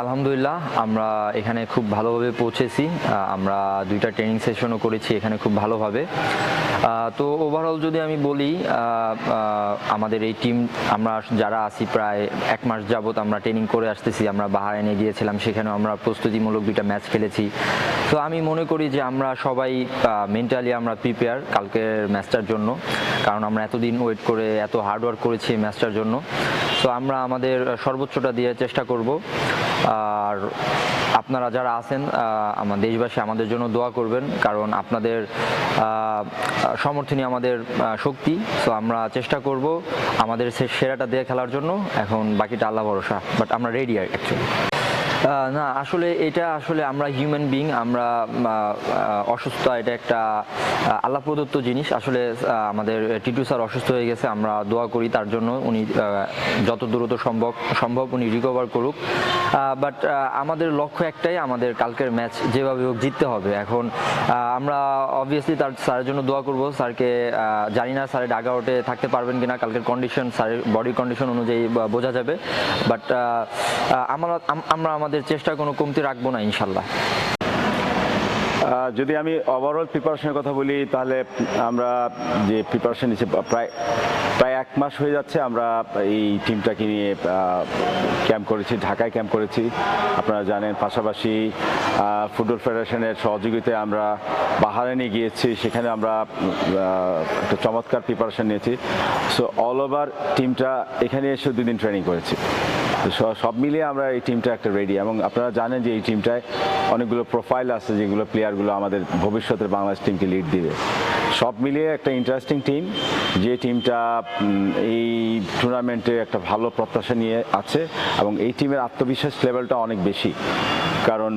আলহামদুলিল্লাহ আমরা এখানে খুব ভালোভাবে পৌঁছেছি। আমরা 2টা ট্রেনিং সেশনও করেছি এখানে খুব ভালোভাবে। তো ওভারঅল যদি আমি বলি, আমাদের এই টিম আমরা যারা আছি প্রায় 1 মাস যাবত আমরা ট্রেনিং করে আসতেছি। আমরা বাহরাইনে গিয়েছিলাম, সেখানেও আমরা প্রস্তুতিমূলক 2টা ম্যাচ খেলেছি। তো আমি মনে করি যে আমরা সবাই মেন্টালি আমরা প্রিপেয়ার কালকের ম্যাচটার জন্য, কারণ আমরা এতদিন ওয়েট করে এত হার্ডওয়ার্ক করেছি এই ম্যাচটার জন্য। তো আমরা আমাদের সর্বোচ্চটা দিয়ে চেষ্টা করব। আর আপনারা যারা আছেন আমার দেশবাসী আমাদের জন্য দোয়া করবেন, কারণ আপনাদের সমর্থনই আমাদের শক্তি। তো আমরা চেষ্টা করব আমাদের সেরাটা দিয়ে খেলার জন্য। এখন বাকিটা আল্লাহ ভরসা, বাট আমরা রেডি অ্যাকচুয়ালি। না আসলে এটা আসলে আমরা হিউম্যান বিং, আমরা অসুস্থতা এটা একটা আল্লাহ প্রদত্ত জিনিস। আসলে আমাদের টিটু স্যার অসুস্থ হয়ে গেছে, আমরা দোয়া করি তার জন্য, উনি যত দ্রুত সম্ভব উনি রিকভার করুক। বাট আমাদের লক্ষ্য একটাই, আমাদের কালকের ম্যাচ যেভাবে হোক জিততে হবে। এখন আমরা অবভিয়াসলি স্যারের জন্য দোয়া করব। স্যারকে জানি না স্যারের ডাগ আউটে থাকতে পারবেন কিনা, কালকের কন্ডিশন স্যারের বডি কন্ডিশন অনুযায়ী বোঝা যাবে। বাট আমরা আমাদের চেষ্টা কোনো কমতি রাখবো না ইনশাল্লাহ। যদি আমি ওভারঅল প্রিপারেশনের কথা বলি, তাহলে আমরা যে প্রিপারেশন নিচ্ছি প্রায় 1 মাস হয়ে যাচ্ছে। আমরা এই টিমটাকে নিয়ে ক্যাম্প করেছি, ঢাকায় ক্যাম্প করেছি আপনারা জানেন। পাশাপাশি ফুটবল ফেডারেশনের সহযোগিতায় আমরা বাহরাইনে গিয়েছি, সেখানে আমরা একটা চমৎকার প্রিপারেশন নিয়েছি। সো অল ওভার টিমটা এখানে এসে 2 দিন ট্রেনিং করেছি। সব মিলিয়ে আমরা এই টিমটা একটা রেডি, এবং আপনারা জানেন যে এই টিমটায় অনেকগুলো প্রোফাইল আছে যেগুলো প্লেয়ারগুলো আমাদের ভবিষ্যতের বাংলাদেশ টিমকে লিড দিবে। সব মিলিয়ে একটা ইন্টারেস্টিং টিম, যে টিমটা এই টুর্নামেন্টে একটা ভালো প্রত্যাশা নিয়ে আছে, এবং এই টিমের আত্মবিশ্বাস লেভেলটা অনেক বেশি। কারণ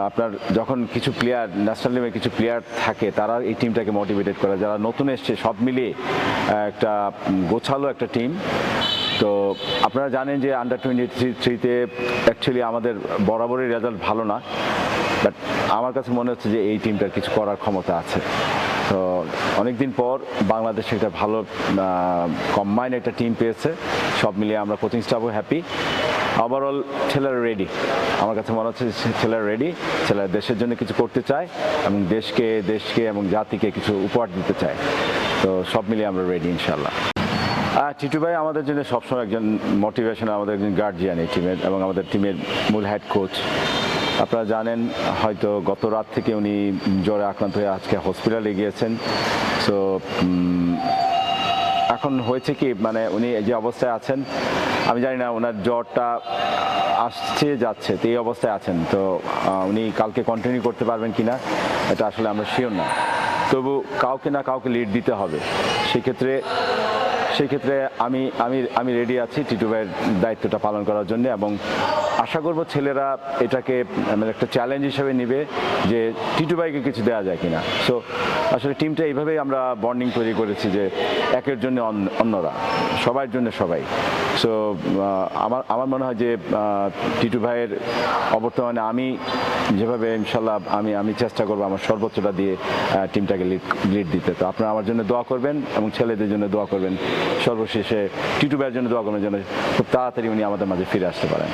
আপনার যখন কিছু প্লেয়ার ন্যাশনাল টিমে কিছু প্লেয়ার থাকে, তারা এই টিমটাকে মোটিভেটেড করে। যারা নতুন এসছে, সব মিলিয়ে একটা গোছালো একটা টিম। তো আপনারা জানেন যে আন্ডার-23-তে অ্যাকচুয়ালি আমাদের বরাবরই রেজাল্ট ভালো না, বাট আমার কাছে মনে হচ্ছে যে এই টিমটার কিছু করার ক্ষমতা আছে। তো অনেকদিন পর বাংলাদেশ একটা ভালো কম্বাইন্ড একটা টিম পেয়েছে। সব মিলিয়ে আমরা কোচিং স্টাফও হ্যাপি। ওভারঅল ছেলেরা রেডি, আমার কাছে মনে হচ্ছে ছেলেরা রেডি। ছেলেরা দেশের জন্য কিছু করতে চায়, এবং দেশকে এবং জাতিকে কিছু উপহার দিতে চায়। তো সব মিলিয়ে আমরা রেডি ইনশাল্লাহ। টিটু ভাই আমাদের জন্য সবসময় একজন মোটিভেশন, আমাদের একজন গার্জিয়ান এই টিমের, এবং আমাদের টিমের মূল হেড কোচ। আপনারা জানেন হয়তো গত রাত থেকে উনি জ্বরে আক্রান্ত হয়ে আজকে হসপিটালে গিয়েছেন। সো এখন হয়েছে কি, মানে উনি যে অবস্থায় আছেন, আমি জানি না ওনার জ্বরটা আসছে যাচ্ছে, তো এই অবস্থায় আছেন। তো উনি কালকে কন্টিনিউ করতে পারবেন কিনা এটা আসলে আমরা শিওর না। তবু কাউকে না কাউকে লিড দিতে হবে। সেক্ষেত্রে আমি রেডি আছি টিটু ভাইয়ের দায়িত্বটা পালন করার জন্য, এবং আশা করব ছেলেরা এটাকে একটা চ্যালেঞ্জ হিসেবে নেবে যে টিটু ভাইকে কিছু দেওয়া যায় কিনা। সো আসলে টিমটা এইভাবেই আমরা বন্ডিং তৈরি করেছি, যে একের জন্য অন্যরা, সবার জন্য সবাই। সো আমার মনে হয় যে টিটু ভাইয়ের অবর্তমানে আমি যেভাবে ইনশাল্লাহ আমি চেষ্টা করবো আমার সর্বোচ্চটা দিয়ে টিমটাকে লিড দিতে। তো আপনারা আমার জন্য দোয়া করবেন, এবং ছেলেদের জন্য দোয়া করবেন। সর্বশেষে টিটু ভাইয়ের জন্য দোয়া করবেন যেন খুব তাড়াতাড়ি উনি আমাদের মাঝে ফিরে আসতে পারেন।